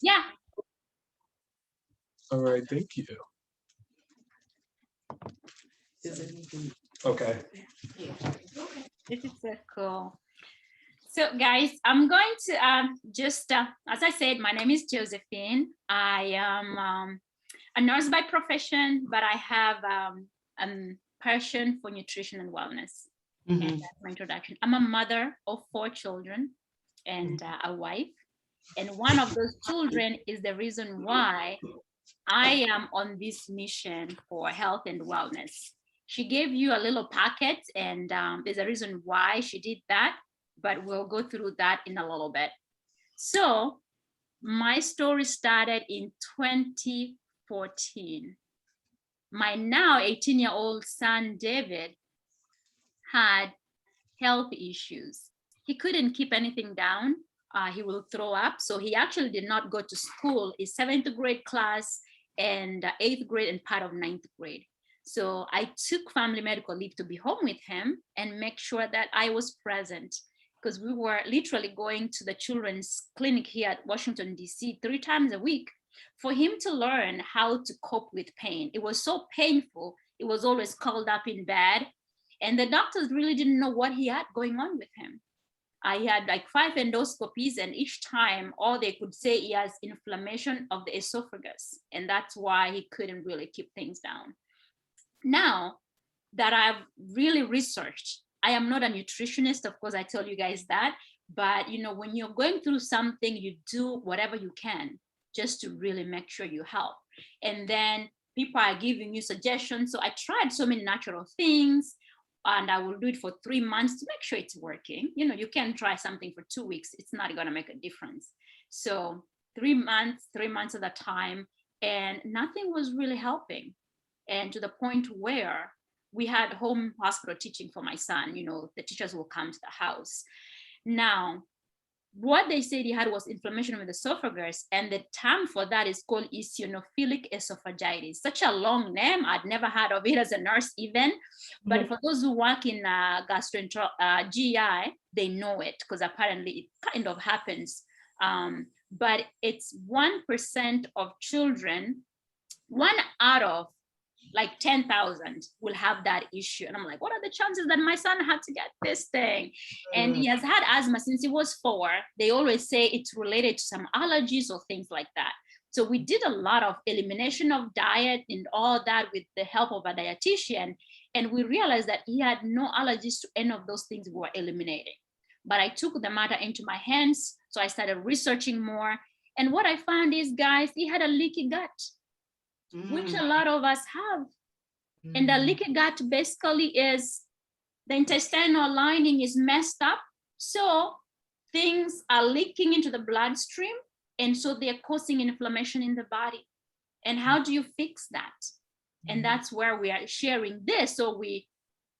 Yeah. All right, thank you. Is it anything? Okay. This is so cool. So guys, I'm going to just, as I said, my name is Josephine. I am a nurse by profession, but I have a passion for nutrition and wellness. And that's my introduction. I'm a mother of 4 children and a wife. And one of those children is the reason why I am on this mission for health and wellness. She gave you a little packet, and there's a reason why she did that, but we'll go through that in a little bit. So my story started in 2014. My now 18-year-old son, David, had health issues. He couldn't keep anything down. He will throw up. So he actually did not go to school. His 7th grade class and 8th grade and part of 9th grade. So I took family medical leave to be home with him and make sure that I was present, because we were literally going to the children's clinic here at Washington, D.C. 3 times a week for him to learn how to cope with pain. It was so painful. It was always curled up in bed. And the doctors really didn't know what he had going on with him. I had like 5 endoscopies, and each time all they could say he has inflammation of the esophagus. And that's why he couldn't really keep things down. Now that I've really researched, I am not a nutritionist, of course, I tell you guys that, but you know, when you're going through something, you do whatever you can just to really make sure you help. And then people are giving you suggestions. So I tried so many natural things, and I will do it for 3 months to make sure it's working. You know, you can try something for 2 weeks. It's not going to make a difference. So 3 months at a time, and nothing was really helping. And to the point where we had home hospital teaching for my son, you know, the teachers will come to the house. Now, what they said he had was inflammation of the esophagus, and the term for that is called Istionophilic Esophagitis. Such a long name. I'd never heard of it as a nurse even, but for those who work in GI, they know it, because apparently it kind of happens. But it's 1% of children, 1 out of like 10,000 will have that issue. And I'm like, what are the chances that my son had to get this thing? And he has had asthma since he was 4. They always say it's related to some allergies or things like that. So we did a lot of elimination of diet and all that with the help of a dietitian. And we realized that he had no allergies to any of those things we were eliminating. But I took the matter into my hands. So I started researching more. And what I found is, guys, he had a leaky gut, which a lot of us have. And the leaky gut basically is the intestinal lining is messed up. So things are leaking into the bloodstream. And so they're causing inflammation in the body. And how do you fix that? And that's where we are sharing this, so we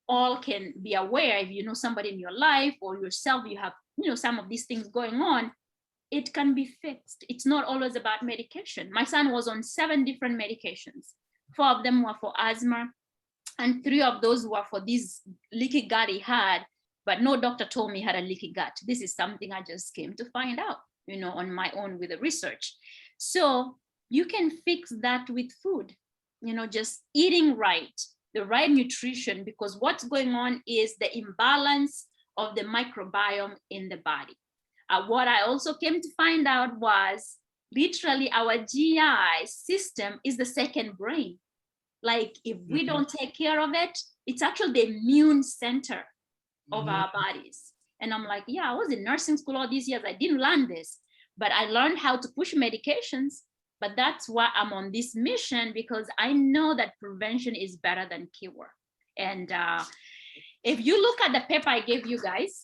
all can be aware. If you know somebody in your life or yourself, you have, you know, some of these things going on, it can be fixed. It's not always about medication. My son was on 7 different medications. 4 of them were for asthma, and 3 of those were for this leaky gut he had, but no doctor told me he had a leaky gut. This is something I just came to find out, you know, on my own with the research. So you can fix that with food, you know, just eating right, the right nutrition, because what's going on is the imbalance of the microbiome in the body. What I also came to find out was literally our GI system is the second brain. Like if we don't take care of it, it's actually the immune center of our bodies. And I'm like, yeah, I was in nursing school all these years. I didn't learn this, but I learned how to push medications. But that's why I'm on this mission, because I know that prevention is better than cure. And if you look at the paper I gave you guys,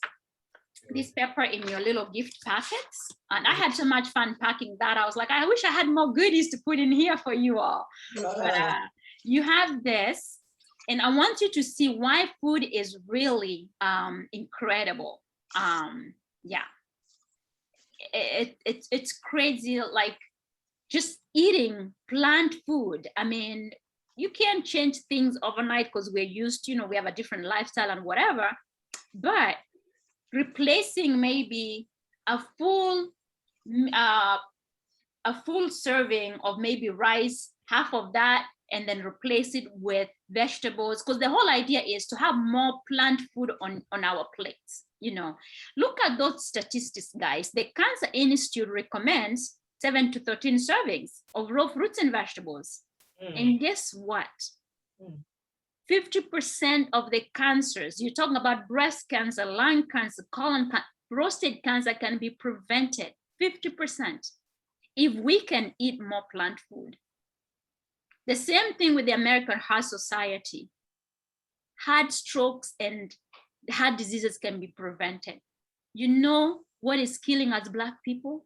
this paper in your little gift packets, and I had so much fun packing that. I was like, I wish I had more goodies to put in here for you all. But you have this, and I want you to see why food is really incredible. Yeah, it's crazy, like just eating plant food. I mean, you can't change things overnight because we're used to, you know, we have a different lifestyle and whatever, but replacing maybe a full a full serving of maybe rice, half of that, and then replace it with vegetables, because the whole idea is to have more plant food on our plates. You know, look at those statistics, guys. The Cancer Institute recommends 7 to 13 servings of raw fruits and vegetables. And guess what? 50% of the cancers, you're talking about breast cancer, lung cancer, colon cancer, prostate cancer, can be prevented, 50%, if we can eat more plant food. The same thing with the American Heart Society. Heart strokes and heart diseases can be prevented. You know what is killing us Black people?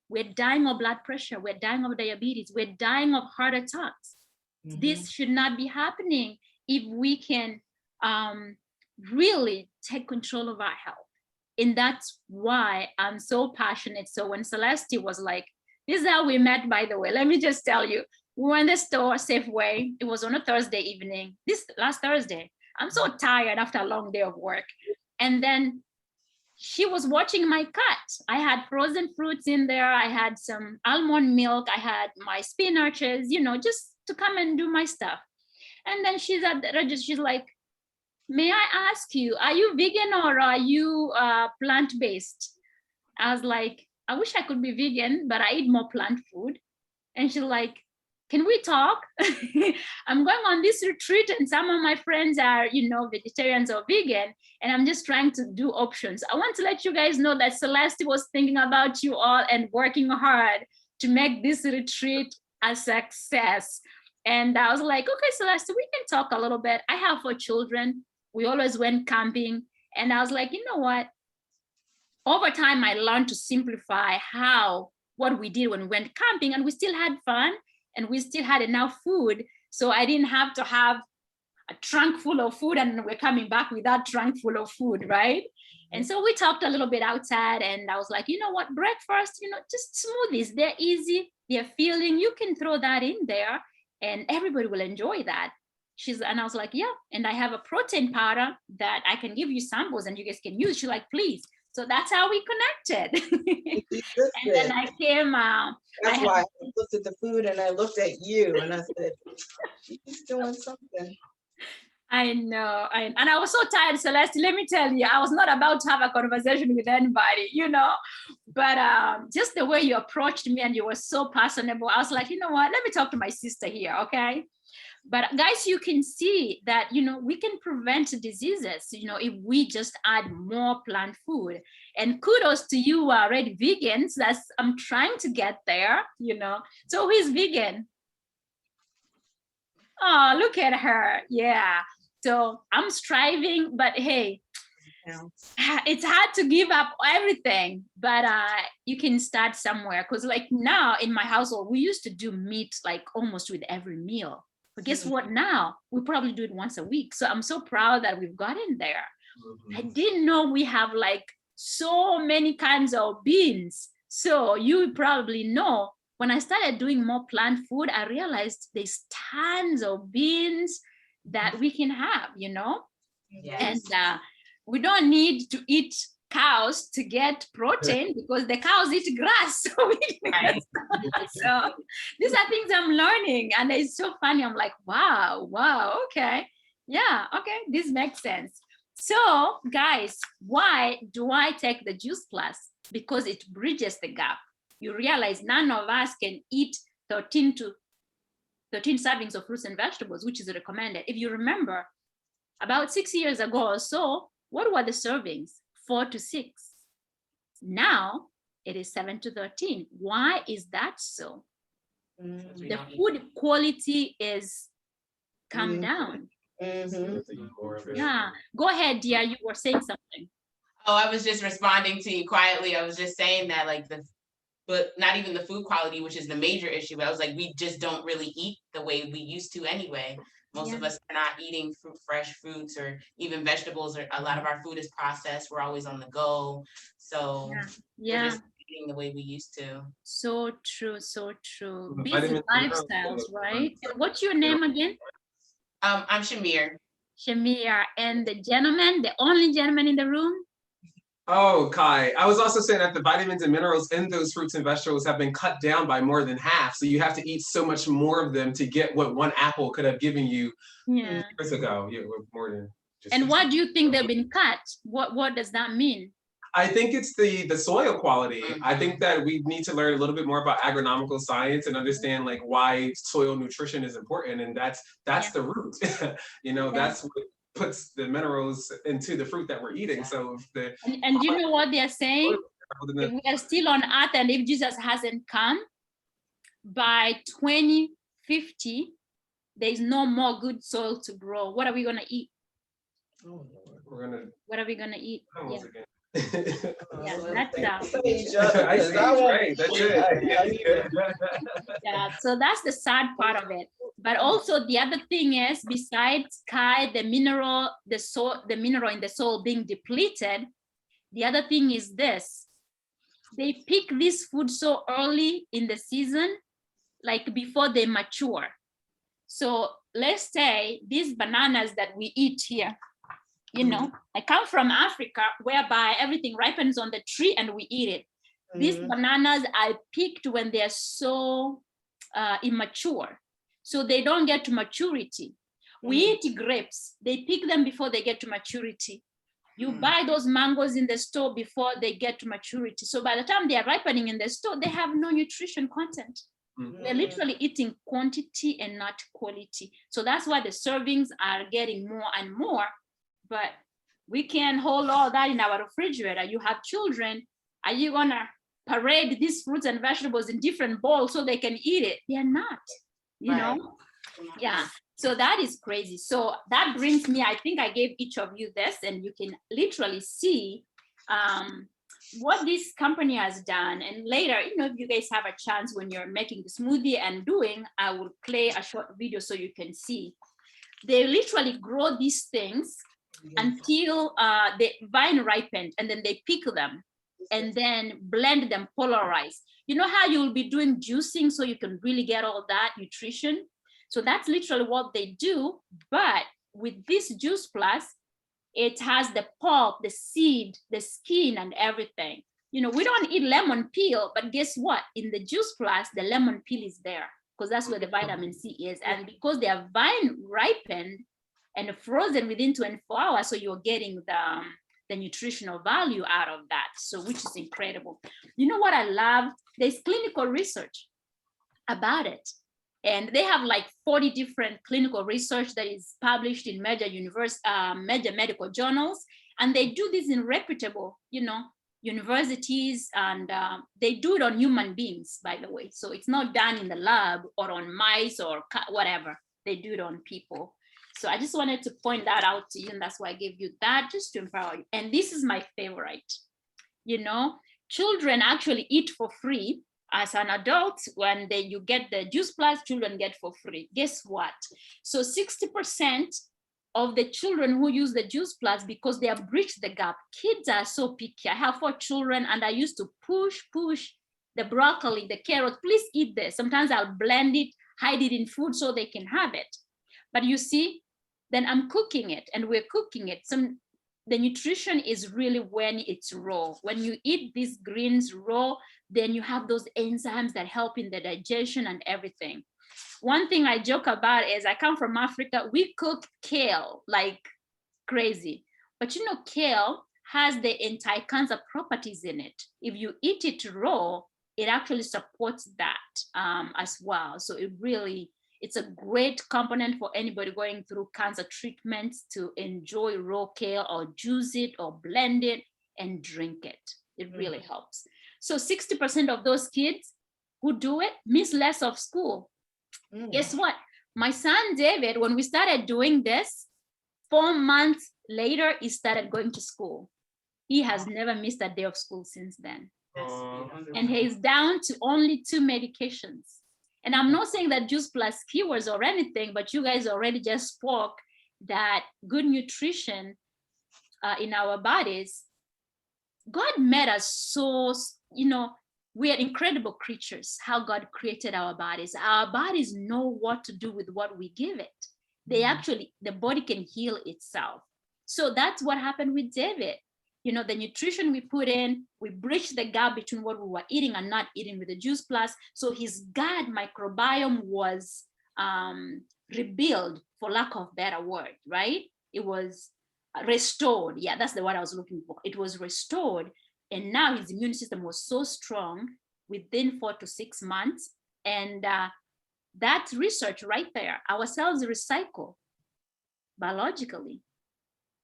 We're dying of blood pressure, we're dying of diabetes, we're dying of heart attacks. This should not be happening if we can really take control of our health. And that's why I'm so passionate. So when Celeste was like, this is how we met, by the way, let me just tell you, we were in the store, Safeway. It was on a Thursday evening, this last Thursday. I'm so tired after a long day of work. And then she was watching my cut. I had frozen fruits in there. I had some almond milk. I had my spinaches, you know, just to come and do my stuff. And then she's at the register. She's like, may I ask you, are you vegan or are you plant-based? I was like, I wish I could be vegan, but I eat more plant food. And she's like, can we talk? I'm going on this retreat and some of my friends are, you know, vegetarians or vegan, and I'm just trying to do options. I want to let you guys know that Celeste was thinking about you all and working hard to make this retreat a success. And I was like, okay, Celeste, we can talk a little bit. I have 4 children. We always went camping. And I was like, you know what? Over time, I learned to simplify what we did when we went camping, and we still had fun and we still had enough food. So I didn't have to have a trunk full of food and we're coming back with that trunk full of food, right? And so we talked a little bit outside, and I was like, you know what, breakfast, you know, just smoothies, they're easy, they're filling, you can throw that in there and everybody will enjoy that. And I was like, yeah, and I have a protein powder that I can give you samples and you guys can use. She's like, please. So that's how we connected. And then I came. That's why I looked at the food and I looked at you and I said, she's doing something. I know. And I was so tired, Celeste. Let me tell you, I was not about to have a conversation with anybody, you know, but just the way you approached me and you were so personable, I was like, you know what, let me talk to my sister here, okay? But guys, you can see that, you know, we can prevent diseases, you know, if we just add more plant food. And kudos to you already vegans. I'm trying to get there, you know. So who is vegan? Oh, look at her. Yeah. So I'm striving, but hey, it's hard to give up everything, but you can start somewhere. Because like now in my household, we used to do meat like almost with every meal. But guess what? Now we probably do it once a week. So I'm so proud that we've gotten there. I didn't know we have like so many kinds of beans. So you probably know when I started doing more plant food, I realized there's tons of beans that we can have, you know? Yes. And we don't need to eat cows to get protein because the cows eat grass. So these are things I'm learning, and it's so funny. I'm like, wow, okay. Yeah, okay, this makes sense. So guys, why do I take the juice class? Because it bridges the gap. You realize none of us can eat 13 servings of fruits and vegetables, which is recommended. If you remember, about 6 years ago or so, what were the servings? 4 to 6. Now it is 7 to 13. Why is that so? The food quality is come down. Yeah, go ahead, dear. You were saying something. Oh, I was just responding to you quietly. I was just saying that, like, but not even the food quality, which is the major issue. But I was like, we just don't really eat the way we used to anyway. Most of us are not eating fresh fruits or even vegetables, or a lot of our food is processed. We're always on the go. So we're just eating the way we used to. So true, so true. Busy lifestyles, right? What's your name again? I'm Shamir. Shamir. And the gentleman, the only gentleman in the room? Oh, Kai, I was also saying that the vitamins and minerals in those fruits and vegetables have been cut down by more than half. So you have to eat so much more of them to get what one apple could have given you years ago. Yeah, more than just. And what do you think they've been cut? What does that mean? I think it's the soil quality. I think that we need to learn a little bit more about agronomical science and understand like why soil nutrition is important, and that's the root. That's what puts the minerals into the fruit that we're eating. So if and you know what they're saying? If we are still on earth and if Jesus hasn't come, by 2050, there's no more good soil to grow. What are we gonna eat? What are we gonna eat? That's so that's the sad part of it. But also the other thing is, besides Kai, the mineral in the soil being depleted, the other thing is this: they pick this food so early in the season, like before they mature. So let's say these bananas that we eat here, I come from Africa, whereby everything ripens on the tree and we eat it. These bananas are picked when they're so immature, so they don't get to maturity. We eat grapes, they pick them before they get to maturity. You buy those mangoes in the store before they get to maturity. So by the time they are ripening in the store, they have no nutrition content. They're literally eating quantity and not quality. So that's why the servings are getting more and more. But we can't hold all that in our refrigerator. You have children, are you gonna parade these fruits and vegetables in different bowls so they can eat it? They're not, know? Yeah, so that is crazy. So that brings me, I think I gave each of you this, and you can literally see what this company has done. And later, if you guys have a chance when you're making the smoothie and doing, I will play a short video so you can see. They literally grow these things until the vine ripened, and then they pick them and then blend them, polarize. You know how you'll be doing juicing so you can really get all that nutrition? So that's literally what they do. But with this Juice Plus, it has the pulp, the seed, the skin, and everything. We don't eat lemon peel, but guess what? In the Juice Plus, the lemon peel is there because that's where the vitamin C is. And because they are vine ripened and frozen within 24 hours, so you're getting the nutritional value out of that, so which is incredible. You know what I love? There's clinical research about it, and they have like 40 different clinical research that is published in major medical journals, and they do this in reputable universities, and they do it on human beings, by the way. So it's not done in the lab or on mice or whatever. They do it on people. So I just wanted to point that out to you, and that's why I gave you that, just to empower you. And this is my favorite. Children actually eat for free. As an adult, when you get the Juice Plus, children get for free. Guess what? So 60% of the children who use the Juice Plus, because they have bridged the gap. Kids are so picky. I have 4 children, and I used to push the broccoli, the carrot. Please eat this. Sometimes I'll blend it, hide it in food so they can have it. But you see, then I'm cooking it, and we're cooking it. The nutrition is really when it's raw. When you eat these greens raw, then you have those enzymes that help in the digestion and everything. One thing I joke about is I come from Africa. We cook kale like crazy. But kale has the anti-cancer properties in it. If you eat it raw, it actually supports that as well. So it's a great component for anybody going through cancer treatments to enjoy raw kale or juice it or blend it and drink it. It really helps. So 60% of those kids who do it miss less of school. Guess what? My son David, when we started doing this, 4 months later, he started going to school. He has never missed a day of school since then. And he's down to only 2 medications. And I'm not saying that Juice Plus cures or anything, but you guys already just spoke that good nutrition in our bodies. God made us so, we are incredible creatures, how God created our bodies. Our bodies know what to do with what we give it. The body can heal itself. So that's what happened with David. the nutrition we put in, we bridged the gap between what we were eating and not eating with the Juice Plus. So his gut microbiome was rebuilt, for lack of better word, right? It was restored. Yeah, that's the word I was looking for. It was restored. And now his immune system was so strong within 4 to 6 months. And that research right there, our cells recycle biologically,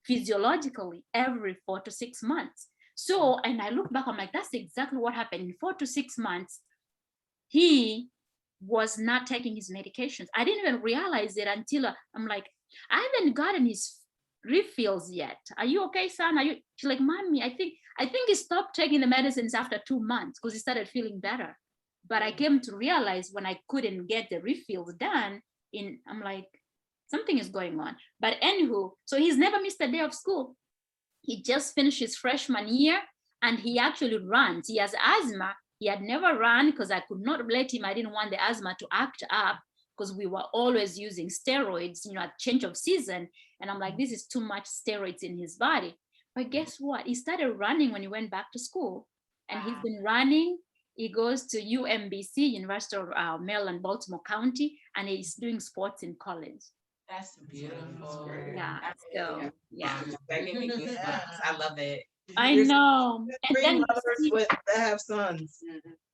physiologically every 4 to 6 months. So, and I look back, I'm like, that's exactly what happened. In 4 to 6 months, he was not taking his medications. I didn't even realize it until I'm like, I haven't gotten his refills yet. Are you okay, son? She's like, Mommy, I think he stopped taking the medicines after 2 months because he started feeling better. But I came to realize when I couldn't get the refills done, I'm like, something is going on. But anywho, so he's never missed a day of school. He just finished his freshman year and he actually runs. He has asthma. He had never run because I could not let him. I didn't want the asthma to act up because we were always using steroids, at change of season. And I'm like, this is too much steroids in his body. But guess what? He started running when he went back to school. And he's been running. He goes to UMBC, University of Maryland, Baltimore County, and he's doing sports in college. That's beautiful. Yeah. So, yeah. That gave me goosebumps. I love it. I know. And Three then mothers that have sons.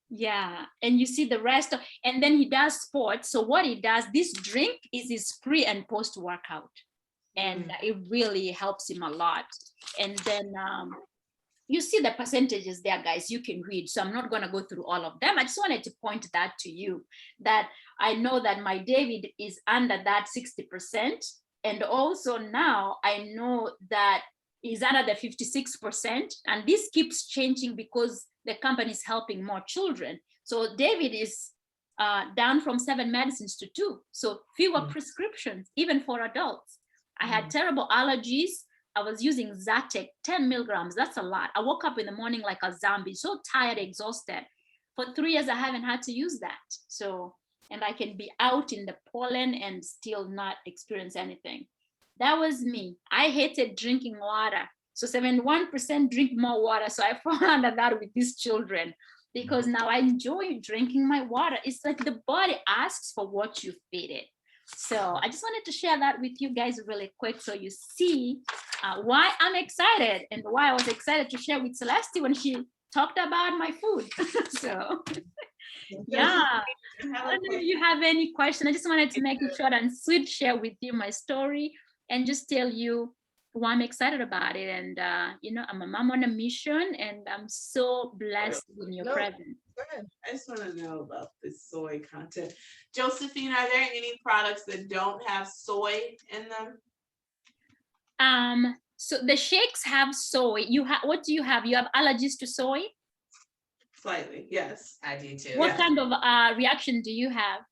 yeah, and you see the rest of, and then he does sports. So what he does, this drink is his pre and post workout, and it really helps him a lot. And then you see the percentages there, guys. You can read. So I'm not going to go through all of them. I just wanted to point that to you, that I know that my David is under that 60%, and also now I know that is under the 56%, and this keeps changing because the company is helping more children. So David is down from 7 medicines to 2, so fewer prescriptions, even for adults. I had terrible allergies. I was using Zatek, 10 milligrams. That's a lot. I woke up in the morning like a zombie, so tired, exhausted. For 3 years, I haven't had to use that. So, and I can be out in the pollen and still not experience anything. That was me. I hated drinking water. So 71% drink more water. So I fall under that with these children because now I enjoy drinking my water. It's like the body asks for what you feed it. So I just wanted to share that with you guys really quick so you see why I'm excited and why I was excited to share with Celeste when she talked about my food. So yeah, I don't know if you have any question. I just wanted to make it short and sweet, share with you my story and just tell you why I'm excited about it. And I'm a mom on a mission, and I'm so blessed in your presence. I just want to know about the soy content. Josephine, are there any products that don't have soy in them? So the shakes have soy. What do you have? You have allergies to soy? Slightly, yes. I do too. What kind of reaction do you have?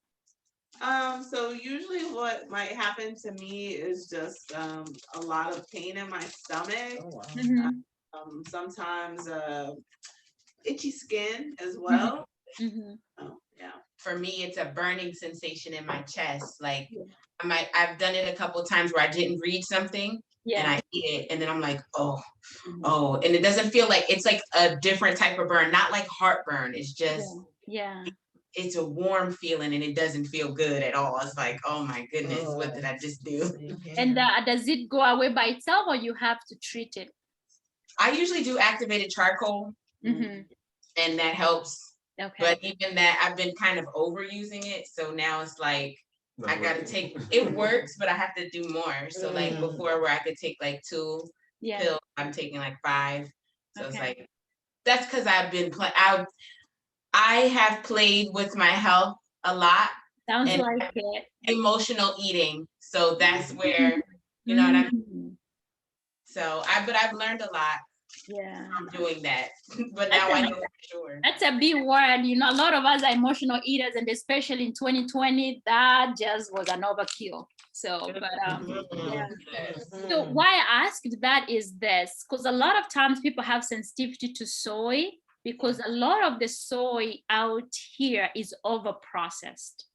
So usually what might happen to me is just a lot of pain in my stomach. Oh, wow. Mm-hmm. Sometimes itchy skin as well. Mm-hmm. Oh, yeah. For me, it's a burning sensation in my chest. Like I've done it a couple of times where I didn't read something and I eat it, and then I'm like, oh, and it doesn't feel like, it's like a different type of burn, not like heartburn. It's just it's a warm feeling and it doesn't feel good at all. It's like, oh my goodness, what did I just do? And does it go away by itself or you have to treat it? I usually do activated charcoal, and that helps. Okay. But even that, I've been kind of overusing it. So now it's like, I gotta take, it works, but I have to do more. So like before, where I could take like 2 pills, I'm taking like 5. So it's like, that's because I've been I have played with my health a lot. Sounds like it. Emotional eating. So that's where, you know what I mean? So but I've learned a lot from doing that. But now I know for sure. That's a big word. A lot of us are emotional eaters, and especially in 2020, that just was an overkill. So, So why I asked that is this, because a lot of times people have sensitivity to soy, because a lot of the soy out here is over processed.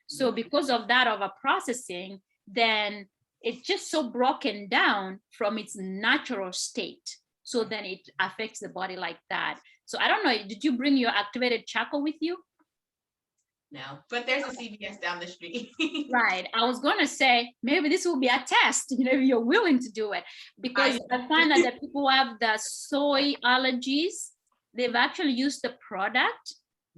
So because of that over processing, then it's just so broken down from its natural state. So then it affects the body like that. So I don't know, did you bring your activated charcoal with you? No, but there's a CVS down the street. Right. I was going to say, maybe this will be a test, you know, if you're willing to do it, because I find that the people who have the soy allergies, they've actually used the product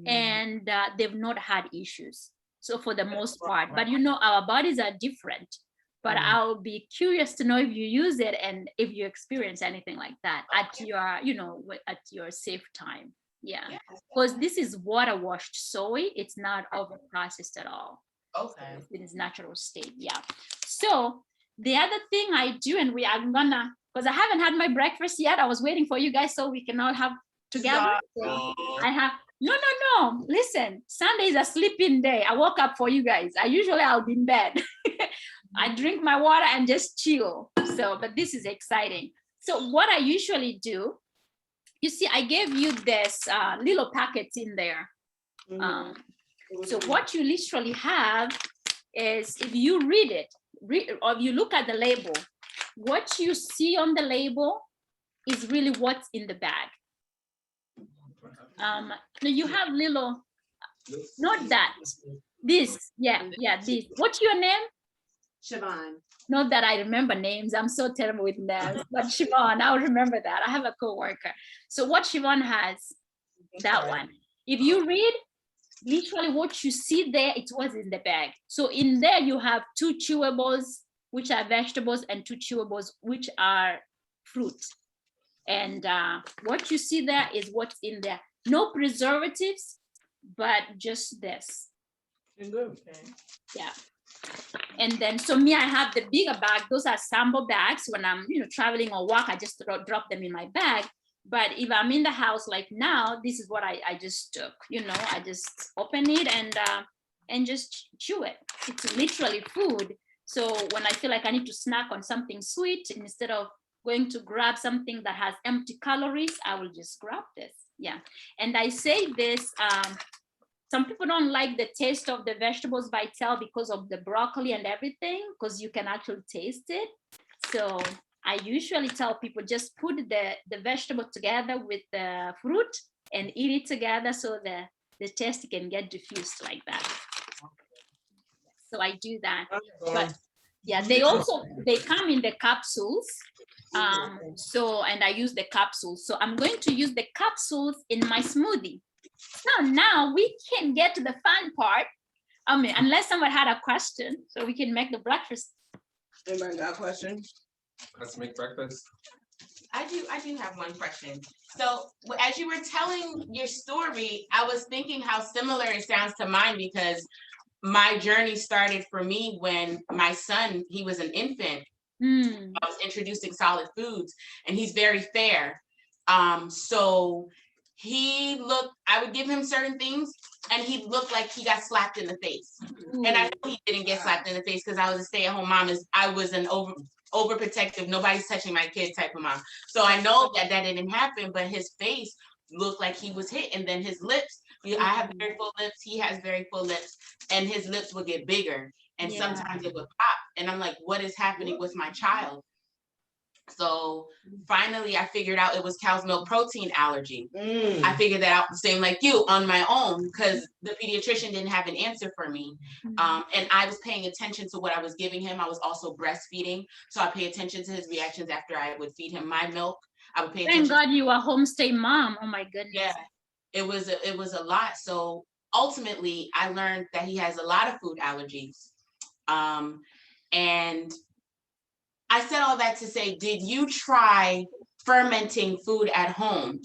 and they've not had issues. So for the most part, but you know, our bodies are different, but I'll be curious to know if you use it and if you experience anything like that at your, you know, at your safe time. Yeah, because this is water washed soy. It's not over processed at all. Okay. It's in its natural state. Yeah. So the other thing I do, and I'm gonna, because I haven't had my breakfast yet. I was waiting for you guys so we can all have together. So I have no. Listen, Sunday is a sleeping day. I woke up for you guys. I'll be in bed. I drink my water and just chill. So, but this is exciting. So what I usually do, you see, I gave you this little packets in there. So what you literally have is, if you read it, or if you look at the label, what you see on the label is really what's in the bag. Now you have little, not that, this, this. What's your name? Siobhan. Not that I remember names. I'm so terrible with names, but Siobhan, I'll remember that. I have a coworker. So what Siobhan has, that one. If you read, literally what you see there, it was in the bag. So in there you have 2 chewables, which are vegetables, and 2 chewables, which are fruit. And what you see there is what's in there. No preservatives, but just this. Yeah. And then, so me, I have the bigger bag. Those are sample bags. When I'm, you know, traveling or work, I just drop them in my bag. But if I'm in the house like now, this is what I just took. You know, I just open it and just chew it. It's literally food. So when I feel like I need to snack on something sweet, instead of going to grab something that has empty calories, I will just grab this. Yeah. And I say this. Some people don't like the taste of the vegetables by itself because of the broccoli and everything, because you can actually taste it. So I usually tell people just put the vegetable together with the fruit and eat it together, so the taste can get diffused like that. So I do that. But yeah, they come in the capsules. So, and I use the capsules. So I'm going to use the capsules in my smoothie. So now we can get to the fun part. I mean, unless someone had a question, so we can make the breakfast. Anybody got a question? Let's make breakfast. I do have one question. So as you were telling your story, I was thinking how similar it sounds to mine, because my journey started for me when my son, he was an infant. I was introducing solid foods, and he's very fair. So he looked, I would give him certain things and he looked like he got slapped in the face. And I know he didn't get slapped in the face because I was a stay-at-home mom. I was an overprotective, nobody's touching my kid type of mom. So I know that didn't happen, but his face looked like he was hit. And then his lips, I have very full lips, he has very full lips, and his lips would get bigger. And sometimes it would pop. And I'm like, what is happening with my child? So finally I figured out it was cow's milk protein allergy. I figured that out the same like you on my own, because the pediatrician didn't have an answer for me. And I was paying attention to what I was giving him. I was also breastfeeding. So I pay attention to his reactions after I would feed him my milk. I would pay attention. Thank God you are homestay mom. Oh my goodness. Yeah, it was a lot. So ultimately I learned that he has a lot of food allergies. And I said all that to say, did you try fermenting food at home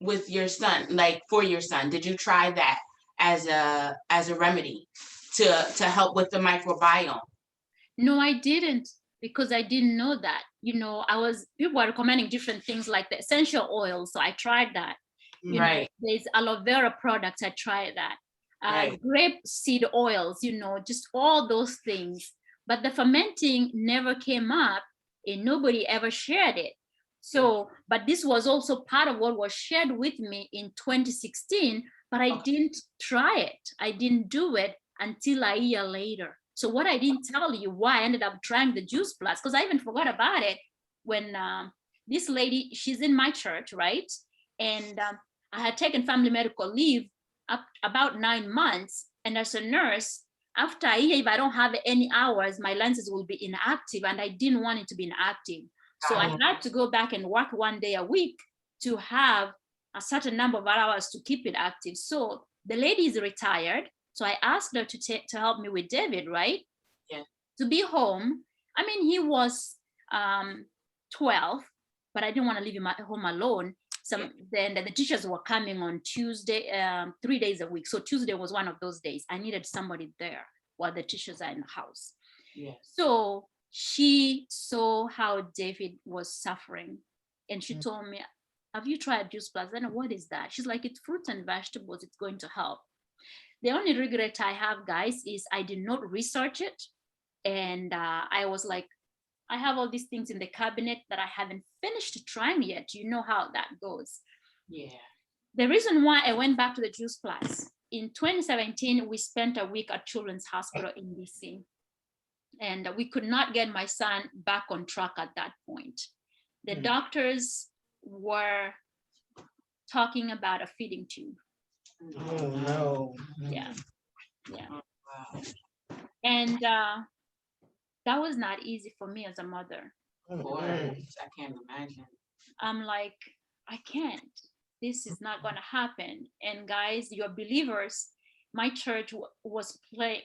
with your son, like for your son? Did you try that as a remedy to help with the microbiome? No, I didn't, because I didn't know that. You know, people were recommending different things like the essential oils. So I tried that. You know, there's aloe vera products. I tried that. Grape seed oils, you know, just all those things. But the fermenting never came up and nobody ever shared it. So, but this was also part of what was shared with me in 2016, but I didn't try it. I didn't do it until a year later. So what I didn't tell you why I ended up trying the Juice Plus, because I even forgot about it when this lady, she's in my church, right? And I had taken family medical leave up about 9 months. And as a nurse, after a year, if I don't have any hours, my lenses will be inactive, and I didn't want it to be inactive. So I had to go back and work 1 day a week to have a certain number of hours to keep it active. So the lady is retired. So I asked her to help me with David, right? Yeah. To be home. I mean, he was 12, but I didn't want to leave him at home alone. Then the teachers were coming on Tuesday, 3 days a week. So Tuesday was one of those days. I needed somebody there while the teachers are in the house. Yeah. So she saw how David was suffering, and she told me, have you tried Juice Plus? I know, what is that? She's like, it's fruits and vegetables. It's going to help. The only regret I have, guys, is I did not research it. And I was like, I have all these things in the cabinet that I haven't finished trying yet. You know how that goes. Yeah. The reason why I went back to the Juice Plus, in 2017, we spent a week at Children's Hospital in DC. And we could not get my son back on track at that point. The doctors were talking about a feeding tube. Oh, no. Yeah. Wow. And that was not easy for me as a mother. Of course, I can't imagine. I'm like, I can't. This is not going to happen. And guys, you're believers. My church was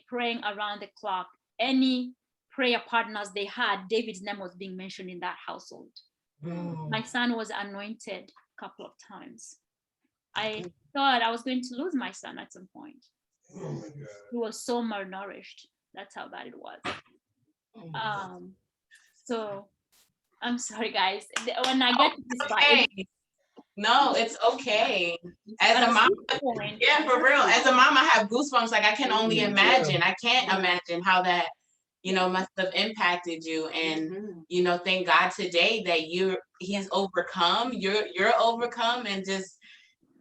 praying around the clock. Any prayer partners they had, David's name was being mentioned in that household. My son was anointed a couple of times. I thought I was going to lose my son at some point. Oh my God. He was so malnourished. That's how bad it was. So I'm sorry, guys. When I get to this part, No, it's okay. As a mom, yeah, for real. As a mom, I have goosebumps. Like I can only imagine. I can't imagine how that, must have impacted you. And thank God today that he's overcome. You're overcome, and just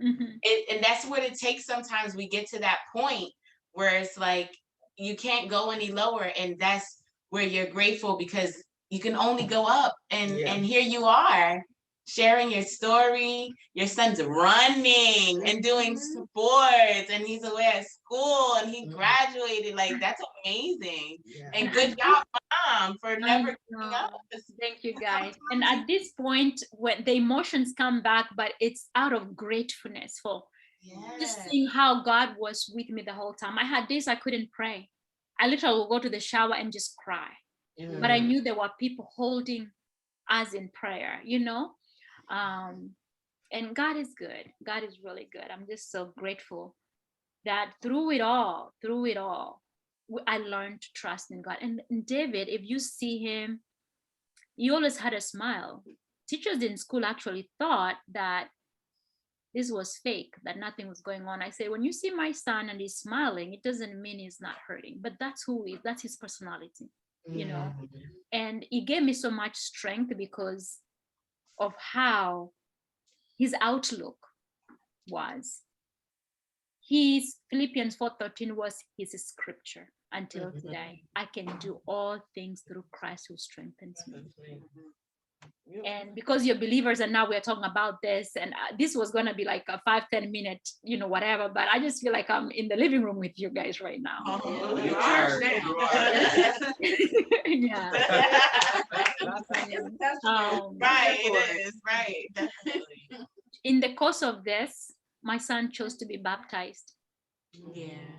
and that's what it takes. Sometimes we get to that point where it's like you can't go any lower, and that's where you're grateful because you can only go up. And here you are, sharing your story. Your son's running and doing sports, and he's away at school, and he graduated. Like, that's amazing. And good job, Mom, for never giving up. Thank you, guys. And at this point, when the emotions come back, but it's out of gratefulness for just seeing how God was with me the whole time. I had days I couldn't pray. I literally would go to the shower and just cry. But I knew there were people holding us in prayer, and God is good. God is really good. I'm just so grateful that through it all, I learned to trust in God. And David, if you see him, he always had a smile. Teachers in school actually thought that this was fake, that nothing was going on. I say, when you see my son and he's smiling, it doesn't mean he's not hurting, but that's who he is. That's his personality, And he gave me so much strength because of how his outlook was. His Philippians 4:13 was his scripture until today. I can do all things through Christ who strengthens me. And because you're believers, and now we're talking about this, and this was going to be like a 5-10 minute, whatever, but I just feel like I'm in the living room with you guys right now. You are. Yeah. Right, it is, right. Definitely. In the course of this, my son chose to be baptized. Yeah.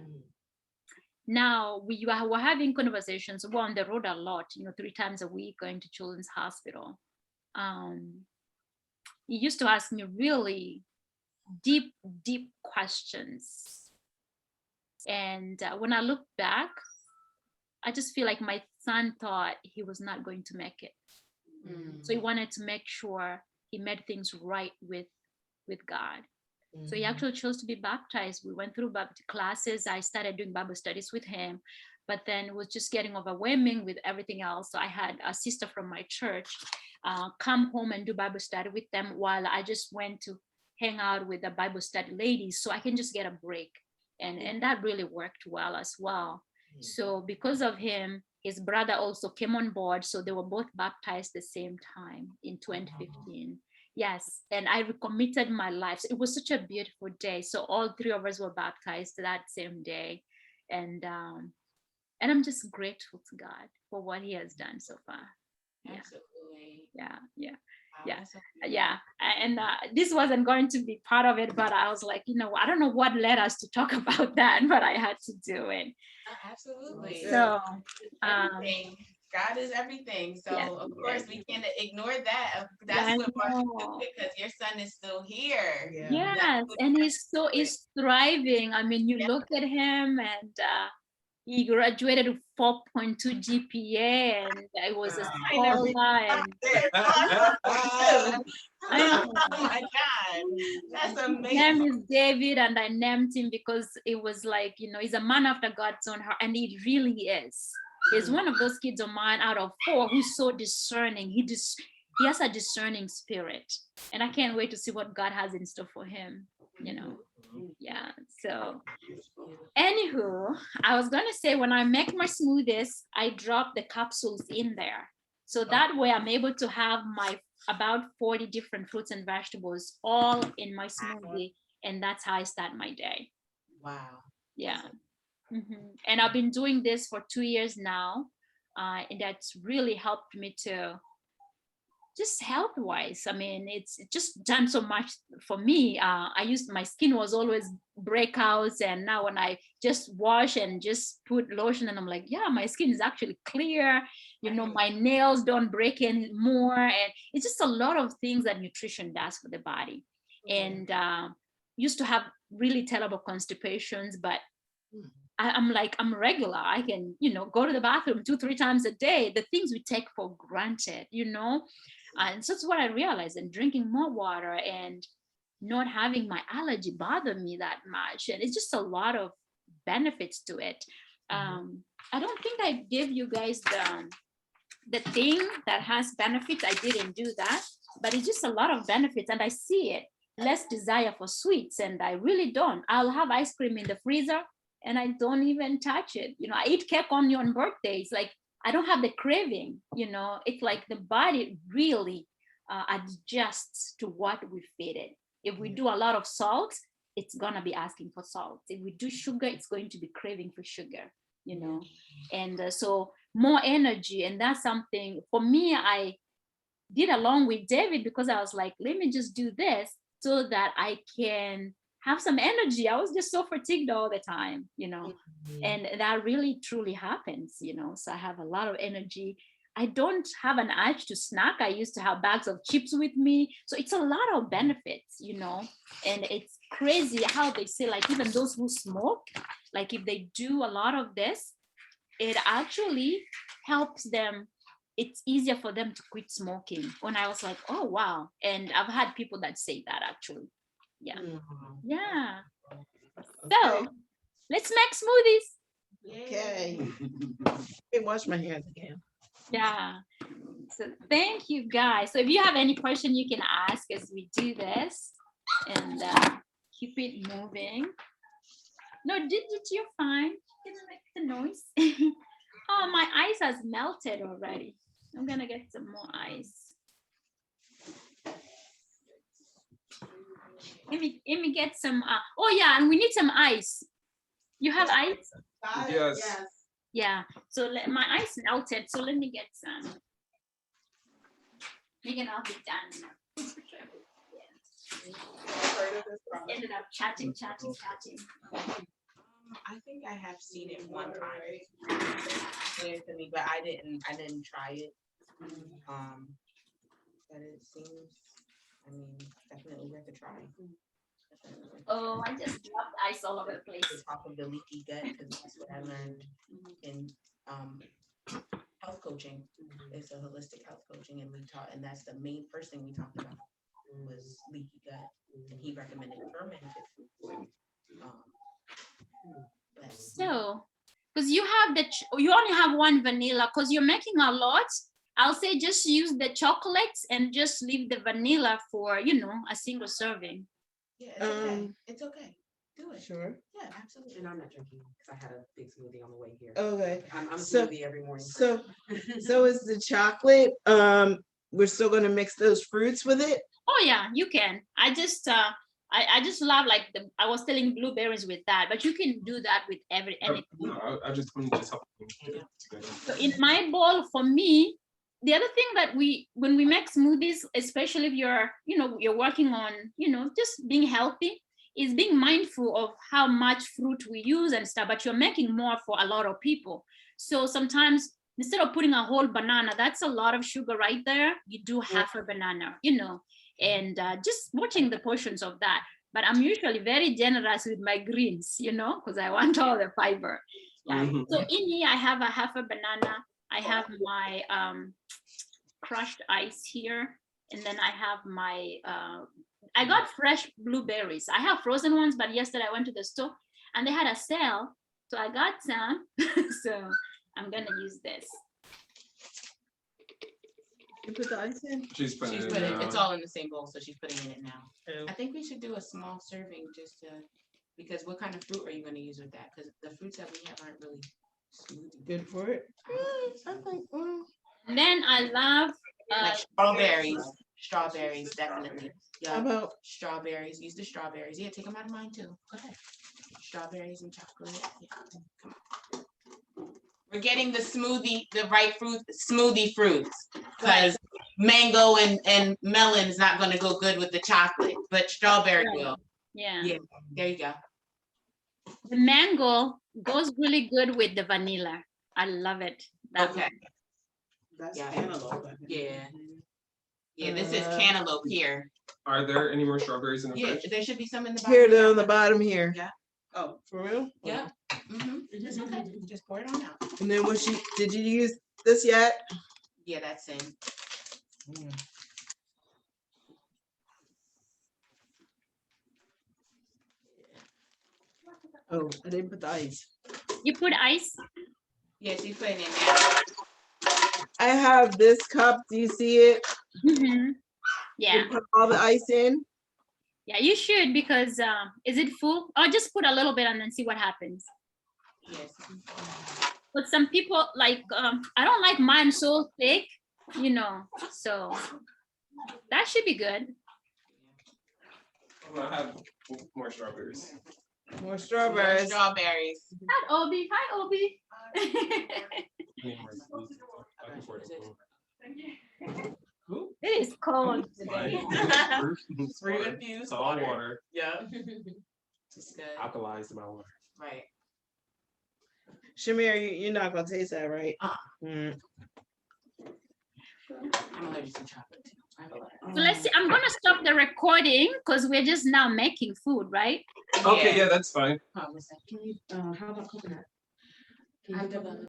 Now we're having conversations. We're on the road a lot, 3 times a week, going to Children's Hospital. He used to ask me really deep questions. And when I look back, I just feel like my son thought he was not going to make it. So he wanted to make sure he made things right with God. So he actually chose to be baptized. We went through Bible classes. I started doing Bible studies with him, but then it was just getting overwhelming with everything else. So I had a sister from my church come home and do Bible study with them while I just went to hang out with the Bible study ladies so I can just get a break. And that really worked well as well. So because of him, his brother also came on board. So they were both baptized the same time in 2015. Yes, and I recommitted my life. So it was such a beautiful day. So all three of us were baptized that same day, and I'm just grateful to God for what He has done so far. Yeah, Absolutely. yeah. Awesome. Yeah, and this wasn't going to be part of it, but I was like, I don't know what led us to talk about that, but I had to do it. Absolutely. So, Everything. God is everything. So yes, of course we can't ignore that. Yeah, That's I what brought you to know. it, because your son is still here. Yeah. Yes, and he's thriving. I mean, you look at him, and he graduated with 4.2 GPA, and I was a scholar, and Oh I my God, that's his amazing. name is David, and I named him because it was like, he's a man after God's own heart, and he really is. He's one of those kids of mine out of 4 who's so discerning. He has a discerning spirit, and I can't wait to see what God has in store for him. Yeah. So, anywho, I was gonna say, when I make my smoothies, I drop the capsules in there, so that way I'm able to have my about 40 different fruits and vegetables all in my smoothie, and that's how I start my day. Wow. Yeah. And I've been doing this for 2 years now, and that's really helped me to just health wise. I mean, it's just done so much for me. My skin was always breakouts, and now when I just wash and just put lotion, and I'm like, yeah, my skin is actually clear. My nails don't break anymore, and it's just a lot of things that nutrition does for the body. And used to have really terrible constipations, but I'm regular. I can, go to the bathroom 2-3 times a day. The things we take for granted, and so that's what I realized. And drinking more water and not having my allergy bother me that much, and it's just a lot of benefits to it. I don't think I gave you guys the thing that has benefits. I didn't do that, but it's just a lot of benefits, and I see it. Less desire for sweets, and I really don't. I'll have ice cream in the freezer, and I don't even touch it. I eat cake only on birthdays. Like, I don't have the craving. It's like the body really adjusts to what we feed it. If we do a lot of salt, it's gonna be asking for salt. If we do sugar, it's going to be craving for sugar. And so more energy, and that's something for me I did along with David, because I was like, let me just do this so that I can have some energy. I was just so fatigued all the time, and that really truly happens, so I have a lot of energy. I don't have an urge to snack. I used to have bags of chips with me. So it's a lot of benefits, and it's crazy how they say, like, even those who smoke, like if they do a lot of this, it actually helps them. It's easier for them to quit smoking. When I was like, oh, wow. And I've had people that say that actually. Yeah. Yeah. So let's make smoothies. Okay. Let me wash my hands again. Yeah. So thank you guys. So if you have any question, you can ask as we do this, and keep it moving. No, did you fine? Didn't make the noise. Oh, my ice has melted already. I'm gonna get some more ice. Let me get some. Oh yeah, and we need some ice. You have ice? Yes. Yeah. So my ice melted. So let me get some. Megan, I'll be done. Ended up chatting. I think I have seen it one time. Clear to me, but I didn't try it. But it seems, definitely worth a try. Oh, I just dropped ice all over the place. Off of the leaky gut, because that's what I learned in health coaching. It's a holistic health coaching, and that's the main first thing we talked about was leaky gut, and he recommended fermented foods. So, because you only have one vanilla, because you're making a lot. I'll say just use the chocolates and just leave the vanilla for a single serving. Yeah, it's okay. It's okay. Do it. Sure. Yeah, absolutely. And I'm not drinking because I had a big smoothie on the way here. Okay. I'm So- smoothie every morning. So is the chocolate, we're still gonna mix those fruits with it? Oh yeah, you can. I just love like I was telling blueberries with that, but you can do that with anything. I just want to just help. So in my bowl, for me, the other thing that when we make smoothies, especially if you're working on, just being healthy, is being mindful of how much fruit we use and stuff, but you're making more for a lot of people. So sometimes instead of putting a whole banana, that's a lot of sugar right there. You do half a banana, and just watching the portions of that. But I'm usually very generous with my greens, because I want all the fiber. Mhm. So in here, I have a half a banana. I have my crushed ice here. And then I have my, I got fresh blueberries. I have frozen ones, but yesterday I went to the store and they had a sale. So I got some. So I'm gonna use this. You put the ice in? She's putting She's it putting, in it's now. all in the same bowl, so she's putting it in now. I think we should do a small serving just to, because what kind of fruit are you gonna use with that? Because the fruits that we have aren't really smoothie. Good for it? And then I love, Like strawberries, definitely. How Yeah, about, strawberries, use the strawberries. Yeah, take them out of mine too. Go ahead. Strawberries and chocolate. Yeah, come on. We're getting the right smoothie fruits. Because mango and melon is not gonna go good with the chocolate, but strawberry Right. will. yeah. Yeah, there you go. The mango goes really good with the vanilla. I love it. Okay, That's Yeah. cantaloupe. yeah. Yeah, this is Uh, cantaloupe here. Are there any more strawberries in the Yeah, fridge? there should be some in the here, bottom. they're on the bottom here. Yeah. Oh, For real? Yeah. It's okay. Just pour it on out. And then did you use this yet? Yeah, that's in. Oh, I didn't put the ice. You put ice? Yeah, she's putting it in now. I have this cup, do you see it? Mhm. Yeah. You put all the ice in? Yeah, you should, because is it full? Or just put a little bit and then see what happens. Yes. But some people like, I don't like mine so thick, so that should be good. I'm gonna have more strawberries. More More strawberries. strawberries. Hi, Obi. Hi, Obi. I need more sweets. I can pour it in. Ooh, It is cold fine. today. Fruit infused It's all water, Yeah. It's good. alkalized by water. Right. Shamir, you're not gonna taste that, right? Mm. I'm allergic to chocolate too. I have a lot. So let's see. I'm gonna stop the recording because we're just now making food, right? Okay, yeah, that's fine. Oh, what's that? Can you, how about coconut? Can you I put that- developed